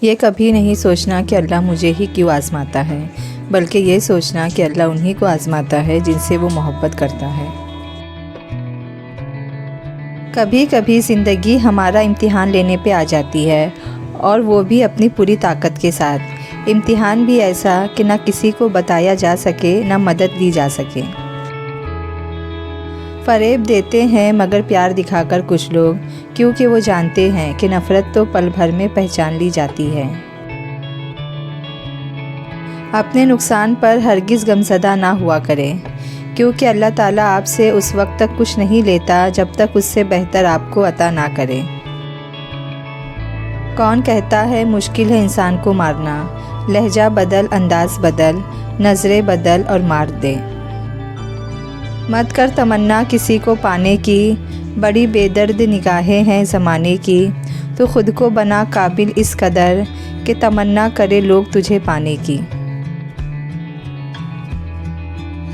یہ کبھی نہیں سوچنا کہ اللہ مجھے ہی کیوں آزماتا ہے، بلکہ یہ سوچنا کہ اللہ انہی کو آزماتا ہے جن سے وہ محبت کرتا ہے۔ کبھی کبھی زندگی ہمارا امتحان لینے پہ آ جاتی ہے، اور وہ بھی اپنی پوری طاقت کے ساتھ۔ امتحان بھی ایسا کہ نہ کسی کو بتایا جا سکے، نہ مدد دی جا سکے۔ فریب دیتے ہیں مگر پیار دکھا کر کچھ لوگ، کیونکہ وہ جانتے ہیں کہ نفرت تو پل بھر میں پہچان لی جاتی ہے۔ اپنے نقصان پر ہرگز غمزدہ نہ ہوا کریں، کیونکہ اللہ تعالیٰ آپ سے اس وقت تک کچھ نہیں لیتا جب تک اس سے بہتر آپ کو عطا نہ کرے۔ کون کہتا ہے مشکل ہے انسان کو مارنا، لہجہ بدل، انداز بدل، نظریں بدل اور مار دے۔ مت کر تمنا کسی کو پانے کی، بڑی بے درد نگاہیں ہیں زمانے کی، تو خود کو بنا قابل اس قدر کہ تمنا کرے لوگ تجھے پانے کی۔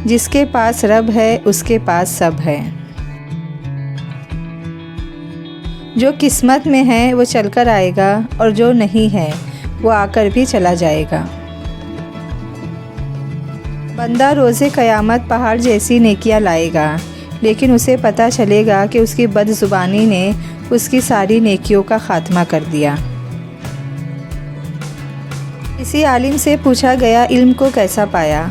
جس کے پاس رب ہے اس کے پاس سب ہے۔ جو قسمت میں ہے وہ چل کر آئے گا، اور جو نہیں ہے وہ آ کر بھی چلا جائے گا۔ بندہ روز قیامت پہاڑ جیسی نیکیاں لائے گا، لیکن اسے پتہ چلے گا کہ اس کی بد زبانی نے اس کی ساری نیکیوں کا خاتمہ کر دیا۔ کسی عالم سے پوچھا گیا علم کو کیسا پایا؟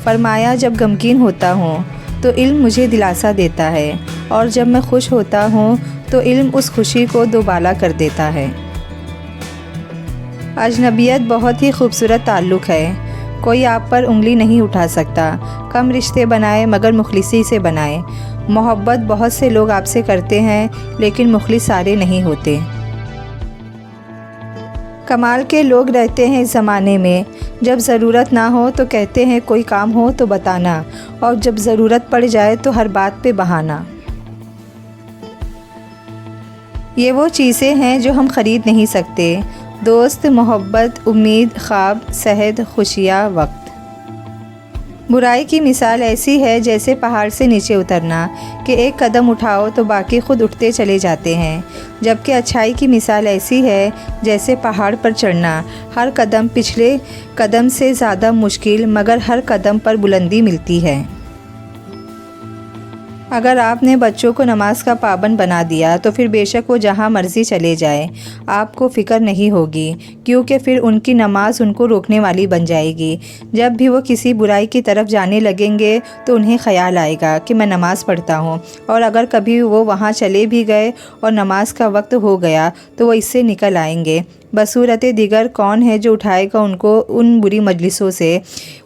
فرمایا جب غمگین ہوتا ہوں تو علم مجھے دلاسا دیتا ہے، اور جب میں خوش ہوتا ہوں تو علم اس خوشی کو دوبالا کر دیتا ہے۔ اجنبیت بہت ہی خوبصورت تعلق ہے، کوئی آپ پر انگلی نہیں اٹھا سکتا۔ کم رشتے بنائے مگر مخلصی سے بنائے۔ محبت بہت سے لوگ آپ سے کرتے ہیں، لیکن مخلص سارے نہیں ہوتے۔ کمال کے لوگ رہتے ہیں اس زمانے میں، جب ضرورت نہ ہو تو کہتے ہیں کوئی کام ہو تو بتانا، اور جب ضرورت پڑ جائے تو ہر بات پہ بہانا۔ یہ وہ چیزیں ہیں جو ہم خرید نہیں سکتے: دوست، محبت، امید، خواب، صحت، خوشیاں، وقت۔ برائی کی مثال ایسی ہے جیسے پہاڑ سے نیچے اترنا، کہ ایک قدم اٹھاؤ تو باقی خود اٹھتے چلے جاتے ہیں، جبکہ اچھائی کی مثال ایسی ہے جیسے پہاڑ پر چڑھنا، ہر قدم پچھلے قدم سے زیادہ مشکل، مگر ہر قدم پر بلندی ملتی ہے۔ اگر آپ نے بچوں کو نماز کا پابند بنا دیا تو پھر بے شک وہ جہاں مرضی چلے جائیں، آپ کو فکر نہیں ہوگی، کیونکہ پھر ان کی نماز ان کو روکنے والی بن جائے گی۔ جب بھی وہ کسی برائی کی طرف جانے لگیں گے تو انہیں خیال آئے گا کہ میں نماز پڑھتا ہوں، اور اگر کبھی وہ وہاں چلے بھی گئے اور نماز کا وقت ہو گیا تو وہ اس سے نکل آئیں گے۔ بصورت دیگر کون ہے جو اٹھائے گا ان کو ان بری مجلسوں سے،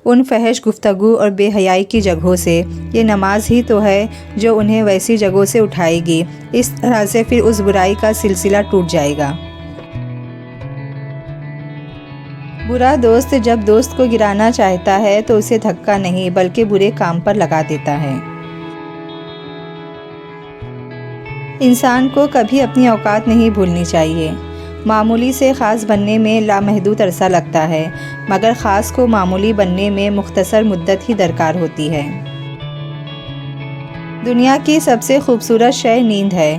ان فحش گفتگو اور بے حیائی کی جگہوں سے؟ یہ نماز ہی تو ہے جو انہیں ویسی جگہوں سے اٹھائے گی۔ اس طرح سے پھر اس برائی کا سلسلہ ٹوٹ جائے گا۔ برا دوست جب دوست کو گرانا چاہتا ہے تو اسے دھکا نہیں بلکہ برے کام پر لگا دیتا ہے۔ انسان کو کبھی اپنی اوقات نہیں بھولنی چاہیے۔ معمولی سے خاص بننے میں لامحدود عرصہ لگتا ہے، مگر خاص کو معمولی بننے میں مختصر مدت ہی درکار ہوتی ہے۔ دنیا کی سب سے خوبصورت شے نیند ہے،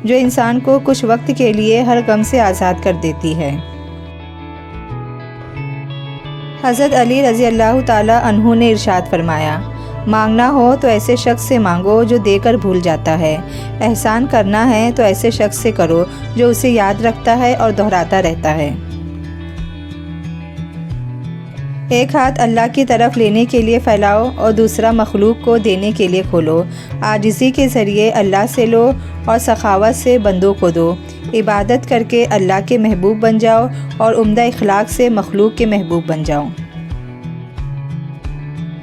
جو انسان کو کچھ وقت کے لیے ہر غم سے آزاد کر دیتی ہے۔ حضرت علی رضی اللہ تعالیٰ عنہ نے ارشاد فرمایا: مانگنا ہو تو ایسے شخص سے مانگو جو دے کر بھول جاتا ہے، احسان کرنا ہے تو ایسے شخص سے کرو جو اسے یاد رکھتا ہے اور دہراتا رہتا ہے۔ ایک ہاتھ اللہ کی طرف لینے کے لیے پھیلاؤ اور دوسرا مخلوق کو دینے کے لیے کھولو۔ عاجزی کے ذریعے اللہ سے لو اور سخاوت سے بندوں کو دو۔ عبادت کر کے اللہ کے محبوب بن جاؤ اور عمدہ اخلاق سے مخلوق کے محبوب بن جاؤ۔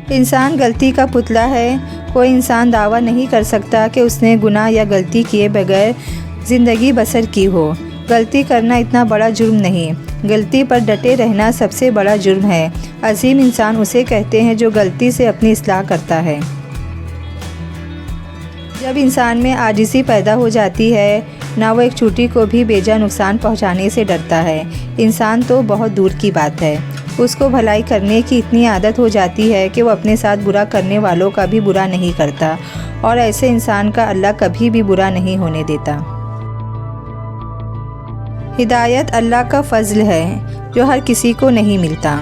انسان غلطی کا پتلا ہے۔ کوئی انسان دعویٰ نہیں کر سکتا کہ اس نے گناہ یا غلطی کیے بغیر زندگی بسر کی ہو۔ غلطی کرنا اتنا بڑا جرم نہیں، غلطی پر ڈٹے رہنا سب سے بڑا جرم ہے۔ عظیم انسان اسے کہتے ہیں جو غلطی سے اپنی اصلاح کرتا ہے۔ جب انسان میں عاجزی پیدا ہو جاتی ہے، نہ وہ ایک چوٹی کو بھی بیجا نقصان پہنچانے سے ڈرتا ہے۔ انسان تو بہت دور کی بات ہے، اس کو بھلائی کرنے کی اتنی عادت ہو جاتی ہے کہ وہ اپنے ساتھ برا کرنے والوں کا بھی برا نہیں کرتا، اور ایسے انسان کا اللہ کبھی بھی برا نہیں ہونے دیتا۔ ہدایت اللہ کا فضل ہے جو ہر کسی کو نہیں ملتا۔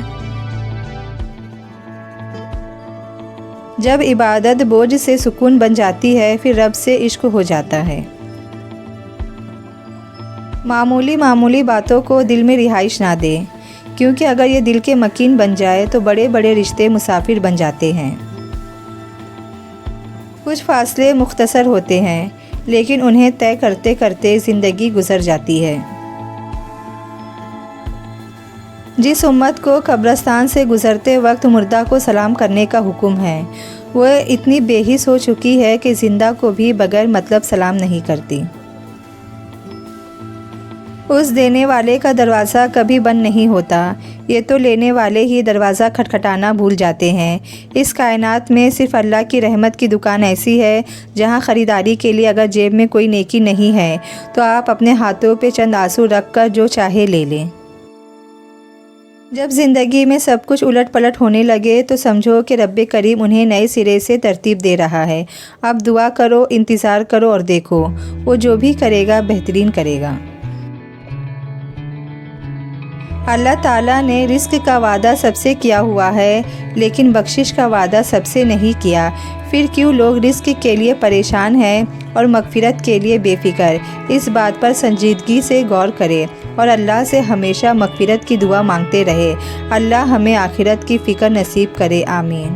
جب عبادت بوجھ سے سکون بن جاتی ہے پھر رب سے عشق ہو جاتا ہے۔ معمولی باتوں کو دل میں رہائش نہ دے، کیونکہ اگر یہ دل کے مکین بن جائے تو بڑے بڑے رشتے مسافر بن جاتے ہیں۔ کچھ فاصلے مختصر ہوتے ہیں لیکن انہیں طے کرتے کرتے زندگی گزر جاتی ہے۔ جس امت کو قبرستان سے گزرتے وقت مردہ کو سلام کرنے کا حکم ہے، وہ اتنی بے حس ہو چکی ہے کہ زندہ کو بھی بغیر مطلب سلام نہیں کرتی۔ اس دینے والے کا دروازہ کبھی بند نہیں ہوتا، یہ تو لینے والے ہی دروازہ کھٹکھٹانا بھول جاتے ہیں۔ اس کائنات میں صرف اللہ کی رحمت کی دکان ایسی ہے جہاں خریداری کے لیے اگر جیب میں کوئی نیکی نہیں ہے تو آپ اپنے ہاتھوں پہ چند آنسو رکھ کر جو چاہے لے لیں۔ جب زندگی میں سب کچھ الٹ پلٹ ہونے لگے تو سمجھو کہ رب کریم انہیں نئے سرے سے ترتیب دے رہا ہے۔ اب دعا کرو، انتظار کرو اور دیکھو، وہ جو بھی کرے گا بہترین کرے گا۔ اللہ تعالیٰ نے رزق کا وعدہ سب سے کیا ہوا ہے لیکن بخشش کا وعدہ سب سے نہیں کیا، پھر کیوں لوگ رزق کے لیے پریشان ہیں اور مغفرت کے لیے بے فکر؟ اس بات پر سنجیدگی سے غور کرے اور اللہ سے ہمیشہ مغفرت کی دعا مانگتے رہے۔ اللہ ہمیں آخرت کی فکر نصیب کرے، آمین۔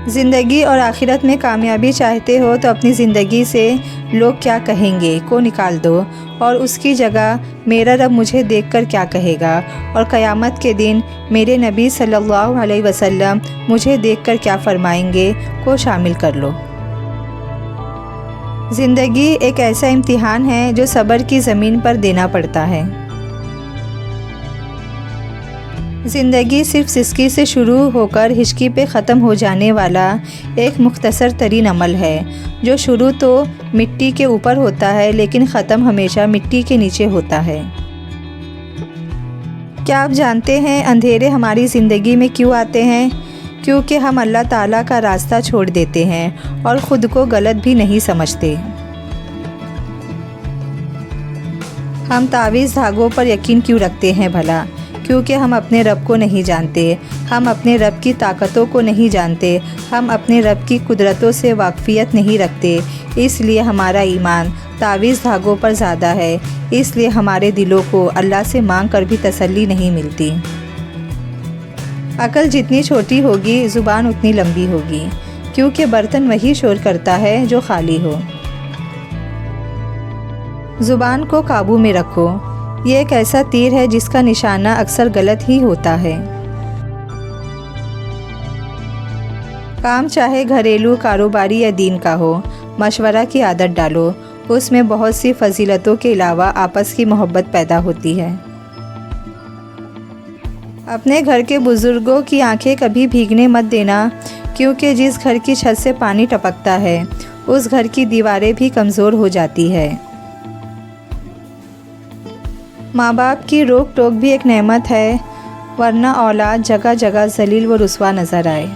زندگی اور آخرت میں کامیابی چاہتے ہو تو اپنی زندگی سے لوگ کیا کہیں گے کو نکال دو اور اس کی جگہ میرا رب مجھے دیکھ کر کیا کہے گا اور قیامت کے دن میرے نبی صلی اللہ علیہ وسلم مجھے دیکھ کر کیا فرمائیں گے کو شامل کر لو۔ زندگی ایک ایسا امتحان ہے جو صبر کی زمین پر دینا پڑتا ہے۔ زندگی صرف سسکی سے شروع ہو کر ہچکی پہ ختم ہو جانے والا ایک مختصر ترین عمل ہے جو شروع تو مٹی کے اوپر ہوتا ہے لیکن ختم ہمیشہ مٹی کے نیچے ہوتا ہے۔ کیا آپ جانتے ہیں اندھیرے ہماری زندگی میں کیوں آتے ہیں؟ کیونکہ ہم اللہ تعالیٰ کا راستہ چھوڑ دیتے ہیں اور خود کو غلط بھی نہیں سمجھتے۔ ہم تعویذ دھاگوں پر یقین کیوں رکھتے ہیں بھلا؟ کیونکہ ہم اپنے رب کو نہیں جانتے، ہم اپنے رب کی طاقتوں کو نہیں جانتے، ہم اپنے رب کی قدرتوں سے واقفیت نہیں رکھتے، اس لیے ہمارا ایمان تعویذ دھاگوں پر زیادہ ہے، اس لیے ہمارے دلوں کو اللہ سے مانگ کر بھی تسلی نہیں ملتی۔ عقل جتنی چھوٹی ہوگی زبان اتنی لمبی ہوگی، کیونکہ برتن وہی شور کرتا ہے جو خالی ہو۔ زبان کو قابو میں رکھو، یہ ایک ایسا تیر ہے جس کا نشانہ اکثر غلط ہی ہوتا ہے۔ کام چاہے گھریلو، کاروباری یا دین کا ہو، مشورہ کی عادت ڈالو، اس میں بہت سی فضیلتوں کے علاوہ آپس کی محبت پیدا ہوتی ہے۔ اپنے گھر کے بزرگوں کی آنکھیں کبھی بھیگنے مت دینا، کیونکہ جس گھر کی چھت سے پانی ٹپکتا ہے اس گھر کی دیواریں بھی کمزور ہو جاتی ہے۔ ماں باپ کی روک ٹوک بھی ایک نعمت ہے، ورنہ اولاد جگہ جگہ ذلیل و رسوا نظر آئے۔